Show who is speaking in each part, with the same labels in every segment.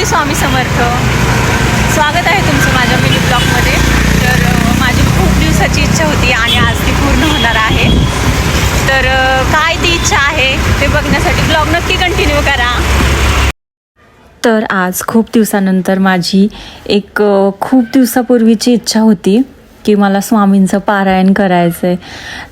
Speaker 1: श्री स्वामी समर्थ. स्वागत आहे तुमचं माझ्या मिनी ब्लॉगमध्ये. तर माझी खूप दिवसाची इच्छा होती आणि आज ती पूर्ण होणार आहे. तर काय ती इच्छा आहे ते बघण्यासाठी ब्लॉग नक्की कंटिन्यू करा. तर आज खूप दिवसानंतर माझी एक खूप दिवसापूर्वीची इच्छा होती की मला स्वामींचं पारायण करायचं आहे.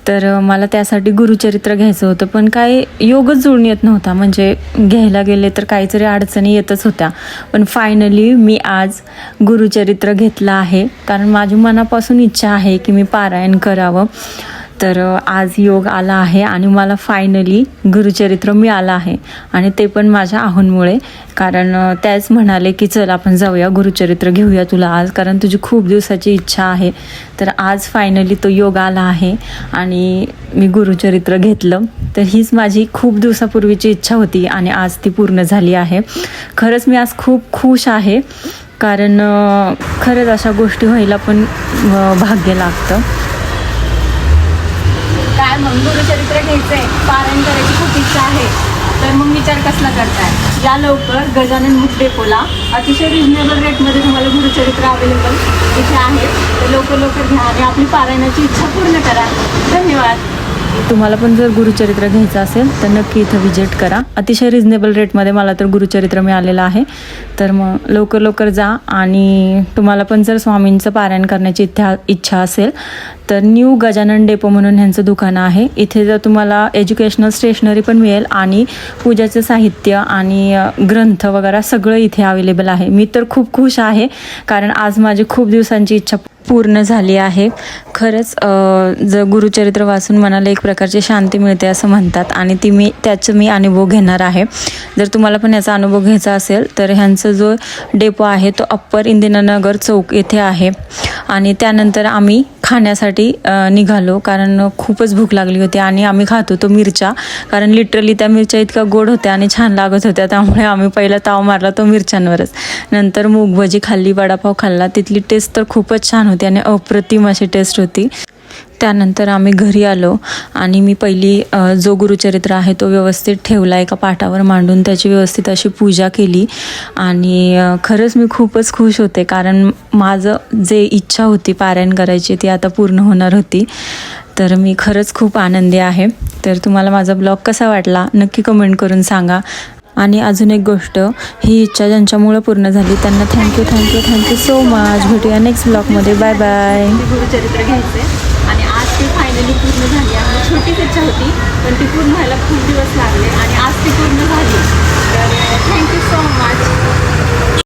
Speaker 1: तर मला त्यासाठी गुरुचरित्र घ्यायचं होतं, पण काय योगच जुळून येत नव्हता. म्हणजे घ्यायला गेले तर काहीतरी अडचणी येतच होत्या. पण फायनली मी आज गुरुचरित्र घेतलं आहे, कारण माझी मनापासून इच्छा आहे की मी पारायण करावं. तर आज योग आला आहे आणि मला फायनली गुरुचरित्र मिळालं आहे, आणि ते पण माझ्या आहोंमुळे. कारण त्याच म्हणाले की चल आपण जाऊया गुरुचरित्र घेऊया तुला आज, कारण तुझी खूप दिवसाची इच्छा आहे. तर आज फायनली तो योग आला आहे आणि मी गुरुचरित्र घेतलं. तर हीच माझी खूप दिवसापूर्वीची इच्छा होती आणि आज ती पूर्ण झाली आहे. खरंच मी आज खूप खुश आहे, कारण खरंच अशा गोष्टी व्हायला पण भाग्य लागतं. काय मग गुरुचरित्र घ्यायचंय, पारायण करायची खूप इच्छा आहे. तर मग विचार कसला करताय, या लवकर गजानन बुक डेपोला अतिशय रिजनेबल रेटमध्ये तुम्हाला गुरुचरित्र अवेलेबल इथे आहे. तर लवकर घ्या आणि आपली पारायणाची इच्छा पूर्ण करा. धन्यवाद. तुम्हाला पण जर गुरुचरित्र घ्यायचं असेल तर नक्की इथं विजिट करा. अतिशय रिजनेबल रेटमध्ये मला तर गुरुचरित्र मिळालेलं आहे. तर मग लवकर जा. आणि तुम्हाला पण जर स्वामींचं पारायण करण्याची इच्छा असेल तर न्यू गजानन डेपो म्हणून ह्यांचं दुकान आहे. इथे जर तुम्हाला एज्युकेशनल स्टेशनरी पण मिळेल आणि पूजाचं साहित्य आणि ग्रंथ वगैरे सगळं इथे अवेलेबल आहे. मी तर खूप खुश आहे, कारण आज माझी खूप दिवसांची इच्छा पूर्ण झाली आहे. खरंच जर गुरुचरित्र वाचून मनाला एक प्रकारची शांती मिळते असं म्हणतात, आणि त्याचं मी अनुभव घेणार आहे. जर तुम्हाला पण याचा अनुभव घ्यायचा असेल तर ह्यांचं जो डेपो आहे तो अप्पर इंदिरानगर चौक येथे आहे. आणि त्यानंतर आम्ही खाण्यासाठी निघालो, कारण खूपच भूक लागली होती आणि आम्ही खात होतो मिरच्या, कारण लिटरली त्या मिरच्या इतक्या गोड होत्या आणि छान लागत होत्या. त्यामुळे आम्ही पहिला ताव मारला तो मिरच्यांवरच. नंतर मूग भजी खाल्ली, वडापाव खाल्ला. तिथली टेस्ट तर खूपच छान होती आणि अप्रतिम अशी टेस्ट होती. त्यानंतर आम्ही घरी आलो आणि मी पहिली जो गुरुचरित्र आहे तो व्यवस्थित ठेवला, एका पाटावर मांडून त्याची व्यवस्थित अशी पूजा केली. आणि खरंच मी खूपच खुश होते, कारण माझं जे इच्छा होती पारायण करायची ती आता पूर्ण होणार होती. तर मी खरंच खूप आनंदी आहे. तर तुम्हाला माझा ब्लॉग कसा वाटला नक्की कमेंट करून सांगा. आणि अजून एक गोष्ट, ही इच्छा ज्यांच्यामुळं पूर्ण झाली त्यांना थँक्यू सो मच. भेटूया नेक्स्ट ब्लॉगमध्ये. Bye bye. गुरुचरित्र घ्यायचे आणि आज ती फायनली पूर्ण झाली आहे. छोटीच इच्छा होती पण ती पूर्ण व्हायला खूप दिवस लागले आणि आज ती पूर्ण